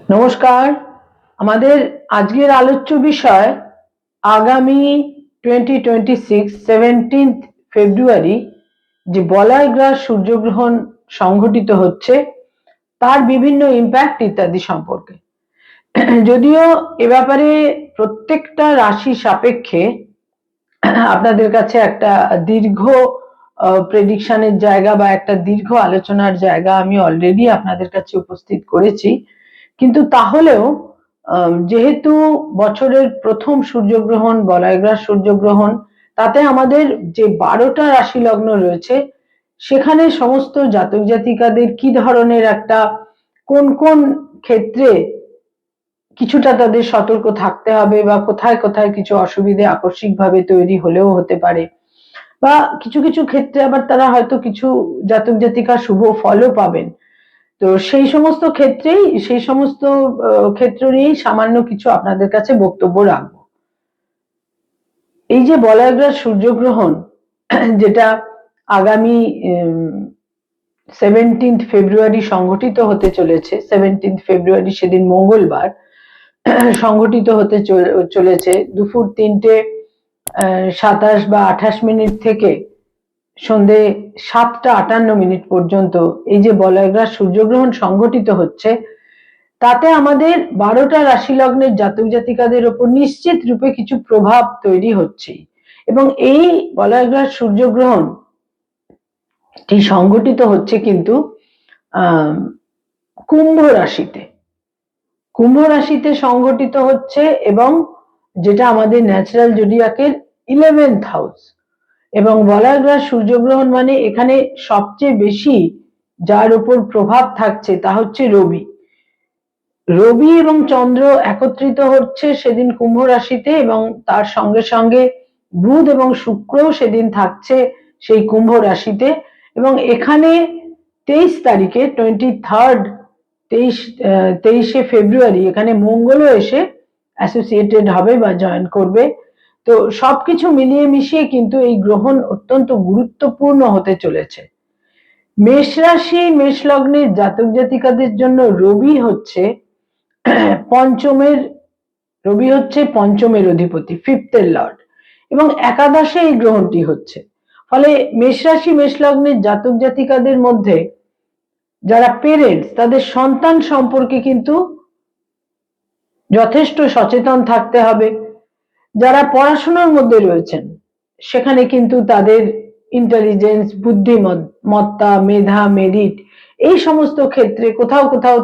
নমস্কার। আমাদের আজকের আলোচ্য বিষয় আগামী 2026 17th ফেব্রুয়ারি যে বলয় গ্রাস সূর্যগ্রহণ সংঘটিত হচ্ছে তার বিভিন্ন ইম্প্যাক্ট ইত্যাদি সম্পর্কে। যদিও এ ব্যাপারে প্রত্যেকটা রাশি সাপেক্ষে আপনাদের কাছে একটা দীর্ঘ প্রেডিকশনের জায়গা বা একটা দীর্ঘ আলোচনার জায়গা আমি অলরেডি আপনাদের কাছে উপস্থিত করেছি, কিন্তু তাহলেও যেহেতু বছরের প্রথম সূর্যগ্রহণ বলয়গ্রাস সূর্যগ্রহণ, তাতে আমাদের যে 12টা রাশি লগ্ন রয়েছে সেখানে সমস্ত জাতক জাতিকাদের কি ধরনের একটা কোন কোন ক্ষেত্রে কিছুটা তাদের সতর্ক থাকতে হবে বা কোথায় কোথায় কিছু অসুবিধে আকস্মিকভাবে তৈরি হলেও হতে পারে, বা কিছু কিছু ক্ষেত্রে আবার তারা হয়তো কিছু জাতক জাতিকা শুভ ফলও পাবেন। তো সেই সমস্ত ক্ষেত্র নিয়েই সামান্য কিছু আপনাদের কাছে বক্তব্য রাখবো। এই যে বলয়গ্রাস সূর্যগ্রহণ যেটা আগামী 17th ফেব্রুয়ারি সংঘটিত হতে চলেছে, 17th ফেব্রুয়ারি সেদিন মঙ্গলবার সংঘটিত হতে চলেছে দুপুর 3:27 বা 28 থেকে সন্ধে 7:58 পর্যন্ত। এই যে বলয়গ্রাস সূর্যগ্রহণ সংঘটিত হচ্ছে তাতে আমাদের 12টা রাশি লগ্নের জাতক জাতিকাদের উপর নিশ্চিত রূপে কিছু প্রভাব তৈরি হচ্ছে, এবং এই বলয়গ্রাস সূর্যগ্রহণ সংঘটিত হচ্ছে কিন্তু কুম্ভ রাশিতে সংঘটিত হচ্ছে, এবং যেটা আমাদের ন্যাচারাল জোডিয়াকের 11th হাউস। এবং বলয়গ্রাস সূর্যগ্রহণ মানে এখানে সবচেয়ে বেশি যার উপর প্রভাব থাকছে তা হচ্ছে রবি এবং চন্দ্র একত্রিত হচ্ছে সেদিন কুম্ভ রাশিতে, এবং তার সঙ্গে সঙ্গে বুধ এবং শুক্রও সেদিন থাকছে সেই কুম্ভ রাশিতে। এবং এখানে 23 তারিখে 23শে ফেব্রুয়ারি এখানে মঙ্গলও এসে অ্যাসোসিয়েটেড হবে বা জয়েন করবে। তো সবকিছু মিলিয়ে মিশিয়ে কিন্তু এই গ্রহণ অত্যন্ত গুরুত্বপূর্ণ হতে চলেছে। মেষ রাশি মেষ লগ্নের জাতক জাতিকাদের জন্য রবি হচ্ছে পঞ্চমের অধিপতি, ফিফথের লর্ড, এবং একাদশে এই গ্রহণটি হচ্ছে। ফলে মেষ রাশি মেষ লগ্নের জাতক জাতিকাদের মধ্যে যারা পেরেন্টস তাদের সন্তান সম্পর্কে কিন্তু যথেষ্ট সচেতন থাকতে হবে। যারা পড়াশোনার মধ্যে রয়েছেন সেখানে কিন্তু তাদের ইন্টেলিজেন্স, বুদ্ধিমত্তা, মেধা, মেরিট এই সমস্ত ক্ষেত্রে কোথাও কোথাও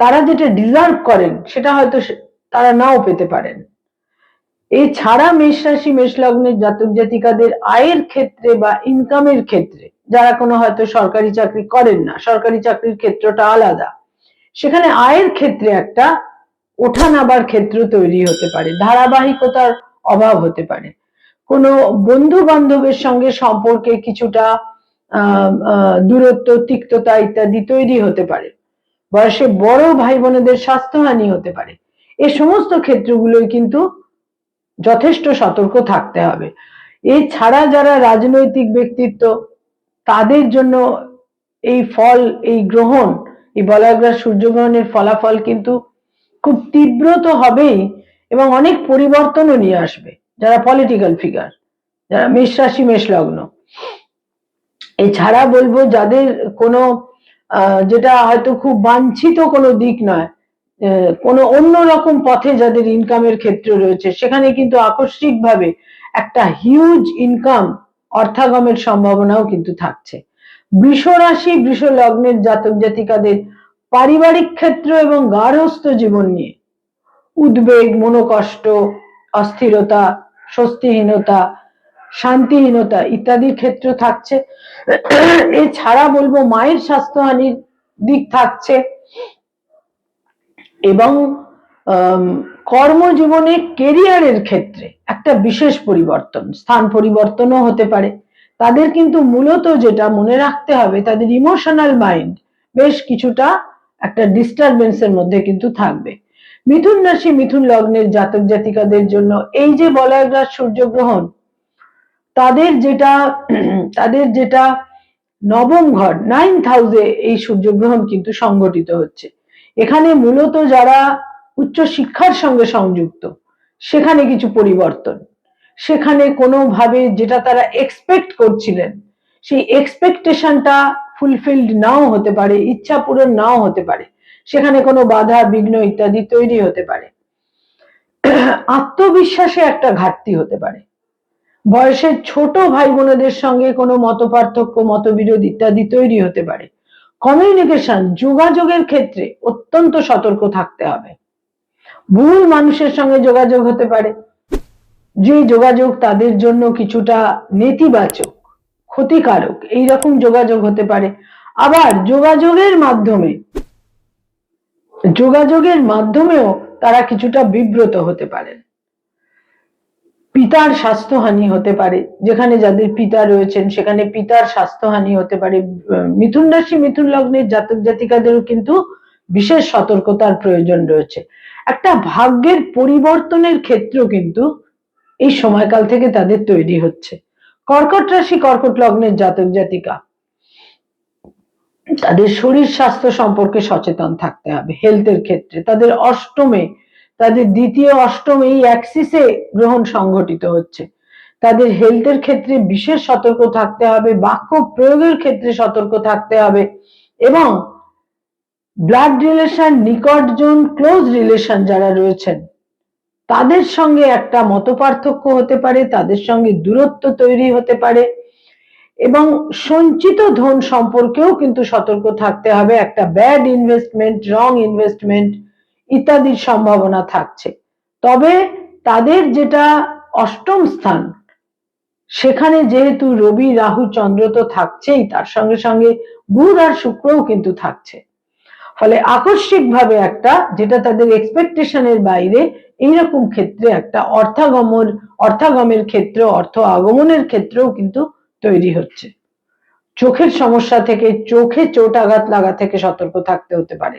তারা যেটা ডিজার্ভ করেন সেটা হয়তো তারা নাও পেতে পারেন। এছাড়া মেষ রাশি মেষ লগ্নের জাতক জাতিকাদের আয়ের ক্ষেত্রে বা ইনকামের ক্ষেত্রে, যারা কোনো হয়তো সরকারি চাকরি করেন না, সরকারি চাকরির ক্ষেত্রটা আলাদা, সেখানে আয়ের ক্ষেত্রে একটা ওঠা নামার ক্ষেত্র তৈরি হতে পারে, ধারাবাহিকতার অভাব হতে পারে, কোনো বন্ধু বান্ধবের সঙ্গে সম্পর্কে কিছুটা দূরত্ব, তিক্ততা ইত্যাদি তৈরি হতে পারে, বয়সে বড় ভাই বোনেদের স্বাস্থ্যহানি হতে পারে। এই সমস্ত ক্ষেত্রগুলোই কিন্তু যথেষ্ট সতর্ক থাকতে হবে। এছাড়া যারা রাজনৈতিক ব্যক্তিত্ব তাদের জন্য এই গ্রহণ, এই বলয়গ্রাস সূর্যগ্রহণের ফলাফল কিন্তু খুব তীব্র তো হবেই, এবং অনেক পরিবর্তনও নিয়ে আসবে। যারা পলিটিক্যাল ফিগার, যারা মেষ রাশি মেষ লগ্ন, এছাড়া বলবো যাদের কোনো যেটা হয়তো খুব বাঞ্ছিত কোনো দিক নয়, কোনো অন্যরকম পথে যাদের ইনকামের ক্ষেত্র রয়েছে, সেখানে কিন্তু আকস্মিকভাবে একটা হিউজ ইনকাম, অর্থাগমের সম্ভাবনাও কিন্তু থাকছে। বৃষ রাশি বৃষ লগ্নের জাতক জাতিকাদের পারিবারিক ক্ষেত্র এবং গার্হস্থ্য জীবন নিয়ে উদ্বেগ, মনোকষ্ট, অস্থিরতা, স্বস্তিহীনতা, শান্তিহীনতা ইত্যাদির ক্ষেত্র থাকছে। এছাড়া বলবো মায়ের স্বাস্থ্যহানির দিক থাকছে, এবং কর্মজীবনে কেরিয়ারের ক্ষেত্রে একটা বিশেষ পরিবর্তন, স্থান পরিবর্তনও হতে পারে। তাদের কিন্তু মূলত যেটা মনে রাখতে হবে, তাদের ইমোশনাল মাইন্ড বেশ কিছুটা একটা ডিস্টারবেন্সের মধ্যে কিন্তু থাকবে। মিথুন রাশি মিথুন লগ্নের জাতক জাতিকাদের জন্য এই যে বলয়গ্রাস সূর্যগ্রহণ, তাদের যেটা নবম ঘর, 9th হাউসে এই সূর্যগ্রহণ কিন্তু সংঘটিত হচ্ছে। এখানে মূলত যারা উচ্চ শিক্ষার সঙ্গে সংযুক্ত, সেখানে কিছু পরিবর্তন, সেখানে কোনোভাবে যেটা তারা এক্সপেক্ট করছিলেন সেই এক্সপেকটেশনটা ফুলফিলড নাও হতে পারে, ইচ্ছা পূরণ নাও হতে পারে, সেখানে কোনো বাধা বিঘ্ন ইত্যাদি তৈরি হতে পারে। আত্মবিশ্বাসে একটা ঘাটতি হতে পারে, বয়সের ছোট ভাই বোনেদের সঙ্গে কোনো মতপার্থক্য, মতবিরোধ ইত্যাদি তৈরি হতে পারে। কমিউনিকেশন, যোগাযোগের ক্ষেত্রে অত্যন্ত সতর্ক থাকতে হবে। ভুল মানুষের সঙ্গে যোগাযোগ হতে পারে, যে যোগাযোগ তাদের জন্য কিছুটা নেতিবাচক, ক্ষতিকারক, এইরকম যোগাযোগ হতে পারে। আবার যোগাযোগের মাধ্যমেও তারা কিছুটা বিব্রত হতে পারেন। পিতার স্বাস্থ্যহানি হতে পারে, যেখানে যাদের পিতা রয়েছেন সেখানে পিতার স্বাস্থ্যহানি হতে পারে। মিথুন রাশি মিথুন লগ্নের জাতক জাতিকাদেরও কিন্তু বিশেষ সতর্কতার প্রয়োজন রয়েছে। একটা ভাগ্যের পরিবর্তনের ক্ষেত্র কিন্তু এই সময়কাল থেকে তাদের তৈরি হচ্ছে। কর্কট রাশি কর্কট লগ্নের জাতক জাতিকা, তাদের শরীর স্বাস্থ্য সম্পর্কে সচেতন থাকতে হবে। হেলথের ক্ষেত্রে তাদের অষ্টমে, তাদের দ্বিতীয় অষ্টম এই অ্যাক্সিসে গ্রহণ সংঘটিত হচ্ছে, তাদের হেলথের ক্ষেত্রে বিশেষ সতর্ক থাকতে হবে, বাক্য প্রয়োগের ক্ষেত্রে সতর্ক থাকতে হবে, এবং ব্লাড রিলেশন, নিকটজন, ক্লোজ রিলেশন যারা রয়েছেন তাদের সঙ্গে একটা মতপার্থক্য হতে পারে, তাদের সঙ্গে দূরত্ব তৈরি হতে পারে, এবং সঞ্চিত ধন সম্পর্কেও কিন্তু সতর্ক থাকতে হবে। একটা ব্যাড ইনভেস্টমেন্ট, রং ইনভেস্টমেন্ট ইত্যাদির সম্ভাবনা থাকছে। তবে তাদের যেটা অষ্টম স্থান, সেখানে যেহেতু রবি রাহু চন্দ্র তো থাকছেই, তার সঙ্গে সঙ্গে বুধ আর শুক্রও কিন্তু থাকছে, ফলে আকস্মিক ভাবে একটা, যেটা তাদের এক্সপেকটেশনের বাইরে, এইরকম ক্ষেত্রে একটা অর্থাগমের ক্ষেত্র, অর্থ আগমনের ক্ষেত্রেও কিন্তু তৈরি হচ্ছে। চোখের সমস্যা থেকে, চোখে চোট আঘাত লাগা থেকে সতর্ক থাকতে হতে পারে।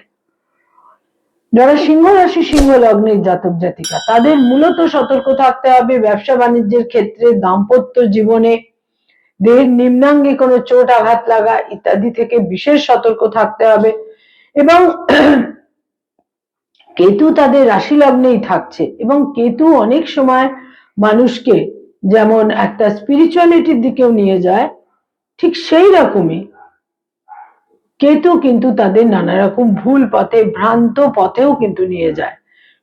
যারা সিংহ রাশি সিংহ লগ্নের জাতক জাতিকা, তাদের মূলত সতর্ক থাকতে হবে ব্যবসা বাণিজ্যের ক্ষেত্রে, দাম্পত্য জীবনে, দেহের নিম্নাঙ্গে কোনো চোট আঘাত লাগা ইত্যাদি থেকে বিশেষ সতর্ক থাকতে হবে। এবং কেতু তাদের রাশি লগ্নেই থাকছে, এবং কেতু অনেক সময় মানুষকে যেমন একটা স্পিরিচুয়ালিটির দিকেও নিয়ে যায়, ঠিক সেই রকমই কেতু কিন্তু তাদের নানা রকম ভুল পথে, ভ্রান্ত পথেও কিন্তু নিয়ে যায়।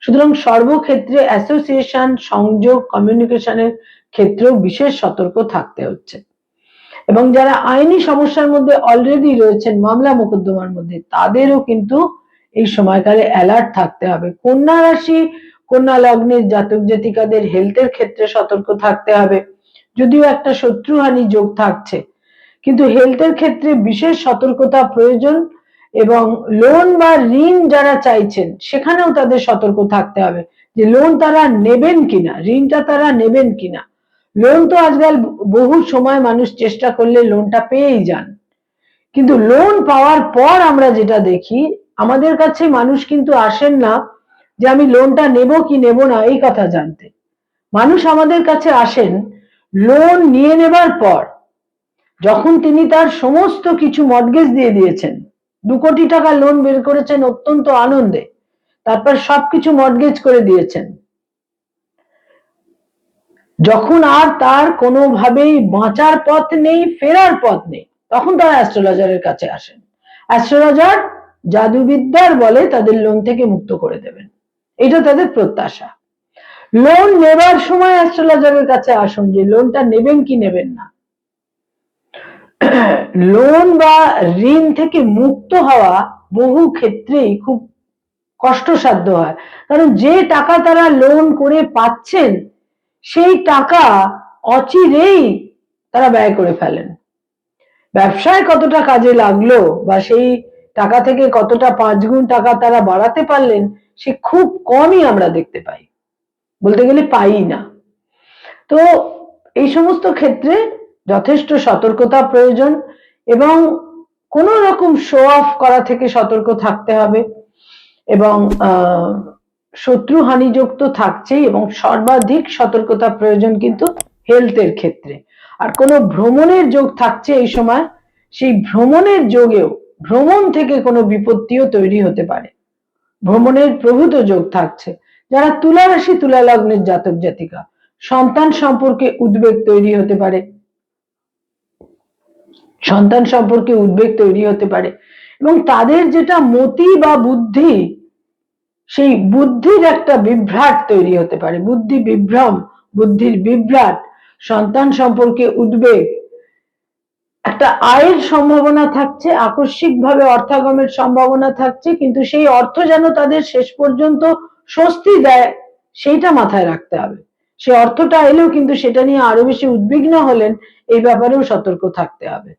সুতরাং সর্বক্ষেত্রে অ্যাসোসিয়েশন, সংযোগ, কমিউনিকেশনের ক্ষেত্রেও বিশেষ সতর্ক থাকতে হচ্ছে। এবং যারা আইনি সমস্যার মধ্যে অলরেডি রয়েছেন, মামলা মোকদ্দমার মধ্যে, তাদেরও কিন্তু এই সময়কালে অ্যালার্ট থাকতে হবে। কন্যা রাশি কন্যা লগ্নের জাতক জাতিকাদের হেলথের ক্ষেত্রে সতর্ক থাকতে হবে। যদিও একটা শত্রুহানি যোগ থাকছে, কিন্তু হেলথের ক্ষেত্রে বিশেষ সতর্কতা প্রয়োজন। এবং লোন বা ঋণ যারা চাইছেন, সেখানেও তাদের সতর্ক থাকতে হবে যে লোন তারা নেবেন কিনা, ঋণটা তারা নেবেন কিনা। লোন তো আজকাল বহু সময় মানুষ চেষ্টা করলে লোনটা পেয়েই যান, কিন্তু লোন পাওয়ার পর আমরা যেটা দেখি, আমাদের কাছে মানুষ কিন্তু আসেন না যে আমি লোনটা নেব কি নেব না এই কথা জানতে। মানুষ আমাদের কাছে আসেন লোন নিয়ে নেবার পর, যখন তিনি তার সমস্ত কিছু মর্টগেজ দিয়ে দিয়েছেন, 2 কোটি টাকা লোন বের করেছেন অত্যন্ত আনন্দে, তারপর সবকিছু মর্টগেজ করে দিয়েছেন, যখন আর তার কোনোভাবেই বাঁচার পথ নেই, ফেরার পথ নেই, তখন তারা অ্যাস্ট্রোলজারের কাছে আসেন। অ্যাস্ট্রোলজার জাদুবিদ্যার বলে তাদের লোন থেকে মুক্ত করে দেবেন, এটা তাদের প্রত্যাশা। লোন নেবার সময় অ্যাস্ট্রোলজারের কাছে আসুন যে লোনটা নেবেন কি নেবেন না। লোন বা ঋণ থেকে মুক্ত হওয়া বহু ক্ষেত্রেই খুব কষ্টসাধ্য হয়, কারণ যে টাকা তারা লোন করে পাচ্ছেন সেই টাকা অচিরেই তারা ব্যয় করে ফেলেন। ব্যবসায় কতটা কাজে লাগলো বা সেই টাকা থেকে কতটা 5 গুণ টাকা তারা বাড়াতে পারলেন, সে খুব কমই আমরা দেখতে পাই, বলতে গেলে পাই না। তো এই সমস্ত ক্ষেত্রে যথেষ্ট সতর্কতা প্রয়োজন, এবং কোন রকম শো অফ করা থেকে সতর্ক থাকতে হবে। এবং শত্রু হানিযোগ তো থাকছেই, এবং সর্বাধিক সতর্কতা প্রয়োজন কিন্তু হেলথের ক্ষেত্রে। আর কোনো ভ্রমণের যোগ থাকছে এই সময়, সেই ভ্রমণের যোগেও ভ্রমণ থেকে কোনো বিপত্তিও তৈরি হতে পারে। ভ্রমণের প্রভূত যোগ থাকছে। যারা তুলা রাশি তুলা লগ্নের জাতক জাতিকা, সন্তান সম্পর্কে উদ্বেগ তৈরি হতে পারে, সন্তান সম্পর্কে উদ্বেগ তৈরি হতে পারে এবং তাদের যেটা মতি বা বুদ্ধি, সেই বুদ্ধির একটা বিভ্রাট তৈরি হতে পারে, বুদ্ধি বিভ্রম, বুদ্ধির বিভ্রাট, সন্তান সম্পর্কে উদ্বেগ, একটা আয়ের সম্ভাবনা থাকছে, আকস্মিকভাবে অর্থাগমের সম্ভাবনা থাকছে, কিন্তু সেই অর্থ যেন তাদের শেষ পর্যন্ত স্বস্তি দেয় সেইটা মাথায় রাখতে হবে। সে অর্থটা এলেও কিন্তু সেটা নিয়ে আরো বেশি উদ্বিগ্ন হলেন, এই ব্যাপারেও সতর্ক থাকতে হবে।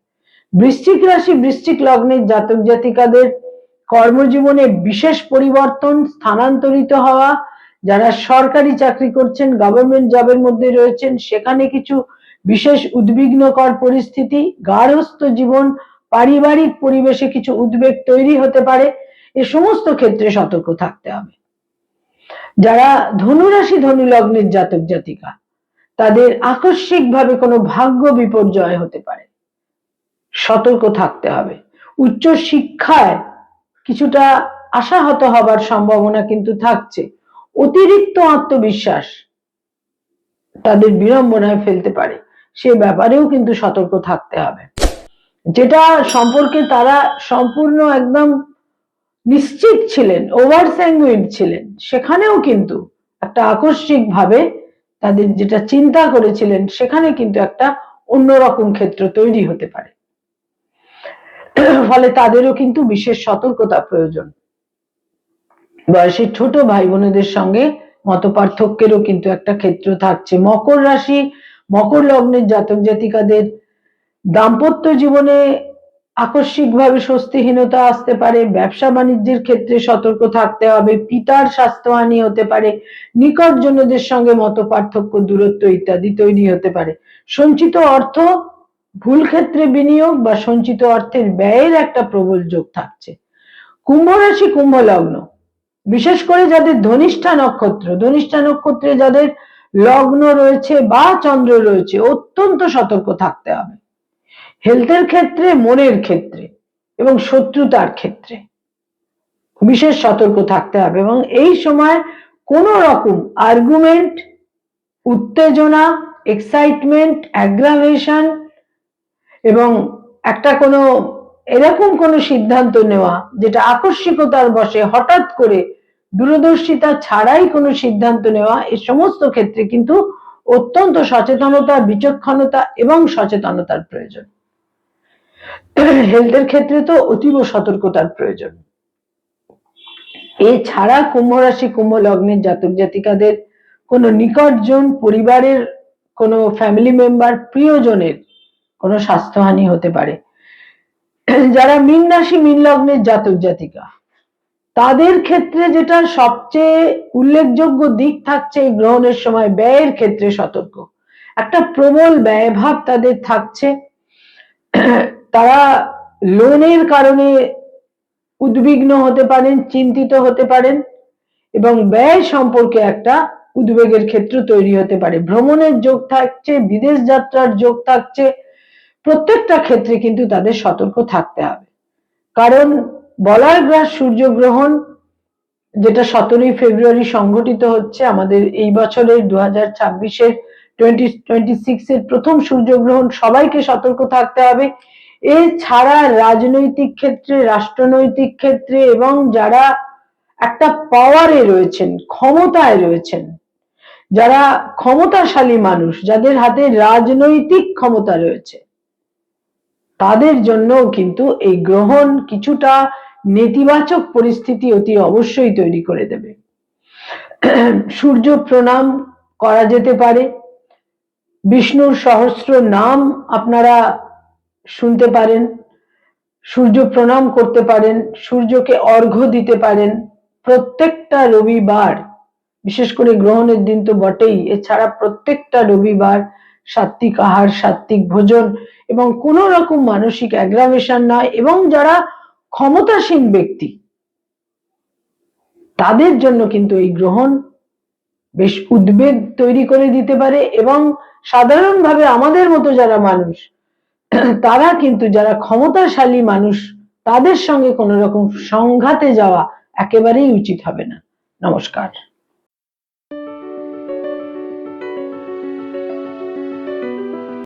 বৃশ্চিক রাশি বৃশ্চিক লগ্নের জাতক জাতিকাদের কর্মজীবনে বিশেষ পরিবর্তন, স্থানান্তরিত হওয়া, যারা সরকারি চাকরি করছেন, গভর্নমেন্ট জবের মধ্যে রয়েছেন, সেখানে কিছু বিশেষ উদ্বিগ্নকর পরিস্থিতি, গার্হস্থ জীবন, পারিবারিক পরিবেশে কিছু উদ্বেগ তৈরি হতে পারে, এ সমস্ত ক্ষেত্রে সতর্ক থাকতে হবে। যারা ধনুরাশি ধনু লগ্নের জাতক জাতিকা, তাদের আকস্মিকভাবে কোনো ভাগ্য বিপর্যয় হতে পারে, সতর্ক থাকতে হবে। উচ্চ শিক্ষায় কিছুটা আশাহত হবার সম্ভাবনা কিন্তু থাকছে, অতিরিক্ত আত্মবিশ্বাস তাদের বিড়ম্বনায় ফেলতে পারে, সে ব্যাপারেও কিন্তু সতর্ক থাকতে হবে। যেটা সম্পর্কে তারা সম্পূর্ণ একদম নিশ্চিত ছিলেন, ওভার স্যাঙ্গুইন ছিলেন, সেখানেও কিন্তু একটা আকস্মিক ভাবে তাদের যেটা চিন্তা করেছিলেন সেখানে কিন্তু একটা অন্যরকম ক্ষেত্র তৈরি হতে পারে, ফলে তাদেরও কিন্তু বিশেষ সতর্কতা প্রয়োজন। বয়সে ছোট ভাই বোনেদের সঙ্গে মত পার্থক্যেরও কিন্তু একটা ক্ষেত্র থাকছে। মকর রাশি মকর লগ্নের জাতক জাতিকাদের দাম্পত্য জীবনে আকস্মিকভাবে স্বস্তিহীনতা আসতে পারে, ব্যবসা বাণিজ্যের ক্ষেত্রে সতর্ক থাকতে হবে, পিতার স্বাস্থ্যহানি হতে পারে, নিকটজনদের সঙ্গে মত পার্থক্য, দূরত্ব ইত্যাদি তৈরি হতে পারে। সঞ্চিত অর্থ ভুল ক্ষেত্রে বিনিয়োগ বা সঞ্চিত অর্থের ব্যয়ের একটা প্রবল যোগ থাকছে। কুম্ভ রাশি কুম্ভ লগ্ন, বিশেষ করে যাদের ধনিষ্ঠা নক্ষত্রে যাদের লগ্ন রয়েছে বা চন্দ্র রয়েছে, অত্যন্ত সতর্ক থাকতে হবে হেলথের ক্ষেত্রে, মনের ক্ষেত্রে এবং শত্রুতার ক্ষেত্রে বিশেষ সতর্ক থাকতে হবে। এবং এই সময় কোন রকম আর্গুমেন্ট, উত্তেজনা, এক্সাইটমেন্ট, অ্যাগ্রাভেশন এবং একটা কোনো এরকম কোনো সিদ্ধান্ত নেওয়া যেটা আকস্মিকতার বশে হঠাৎ করে দূরদর্শিতা ছাড়াই কোনো সিদ্ধান্ত নেওয়া, এই সমস্ত ক্ষেত্রে কিন্তু অত্যন্ত সচেতনতা, বিচক্ষণতা এবং সচেতনতার প্রয়োজন। হেলথের ক্ষেত্রে তো অতীব সতর্কতার প্রয়োজন। এছাড়া কুম্ভ রাশি কুম্ভ লগ্নের জাতক জাতিকাদের কোনো নিকটজন, পরিবারের কোনো ফ্যামিলি মেম্বার, প্রিয়জনের কোনো স্বাস্থ্যহানি হতে পারে। যারা মীন রাশি মীন লগ্নের জাতক জাতিকা, তাদের ক্ষেত্রে যেটা সবচেয়ে উল্লেখযোগ্য দিক থাকছে এই গ্রহণের সময়, ব্যয়ের ক্ষেত্রে সতর্ক, একটা প্রবল ব্যয়ভাব তাদের থাকছে, তারা লোনের কারণে উদ্বিগ্ন হতে পারেন, চিন্তিত হতে পারেন এবং ব্যয় সম্পর্কে একটা উদ্বেগের ক্ষেত্র তৈরি হতে পারে। ভ্রমণের যোগ থাকছে, বিদেশ যাত্রার যোগ থাকছে, প্রত্যেকটা ক্ষেত্রে কিন্তু তাদের সতর্ক থাকতে হবে। কারণ বলয় গ্রাস সূর্যগ্রহণ যেটা 17ই ফেব্রুয়ারি সংঘটিত হচ্ছে, আমাদের এই বছরের 2026-এর 2026 এর প্রথম সূর্যগ্রহণ, সবাইকে সতর্ক থাকতে হবে। এছাড়া রাজনৈতিক ক্ষেত্রে, রাষ্ট্রনৈতিক ক্ষেত্রে এবং যারা একটা পাওয়ারে রয়েছেন, ক্ষমতায় রয়েছেন, যারা ক্ষমতাশালী মানুষ, যাদের হাতে রাজনৈতিক ক্ষমতা রয়েছে, তাদের জন্য কিন্তু এই গ্রহণ কিছুটা নেতিবাচক পরিস্থিতি অতি অবশ্যই তৈরি করে দেবে। সূর্য প্রণাম করা যেতে পারে, বিষ্ণুর সহস্র নাম আপনারা শুনতে পারেন, সূর্য প্রণাম করতে পারেন, সূর্যকে অর্ঘ্য দিতে পারেন প্রত্যেকটা রবিবার, বিশেষ করে গ্রহণের দিন তো বটেই, এছাড়া প্রত্যেকটা রবিবার সাত্বিক আহার, সাত্বিক ভোজন এবং কোন রকম মানসিক অ্যাগ্রাভেশন নয়। এবং যারা ক্ষমতাসীন ব্যক্তি, তাদের জন্য কিন্তু এই গ্রহণ বেশ উদ্বেগ তৈরি করে দিতে পারে এবং সাধারণভাবে আমাদের মতো যারা মানুষ, তারা কিন্তু যারা ক্ষমতাশালী মানুষ, তাদের সঙ্গে কোন রকম সংঘাতে যাওয়া একেবারেই উচিত হবে না। নমস্কার।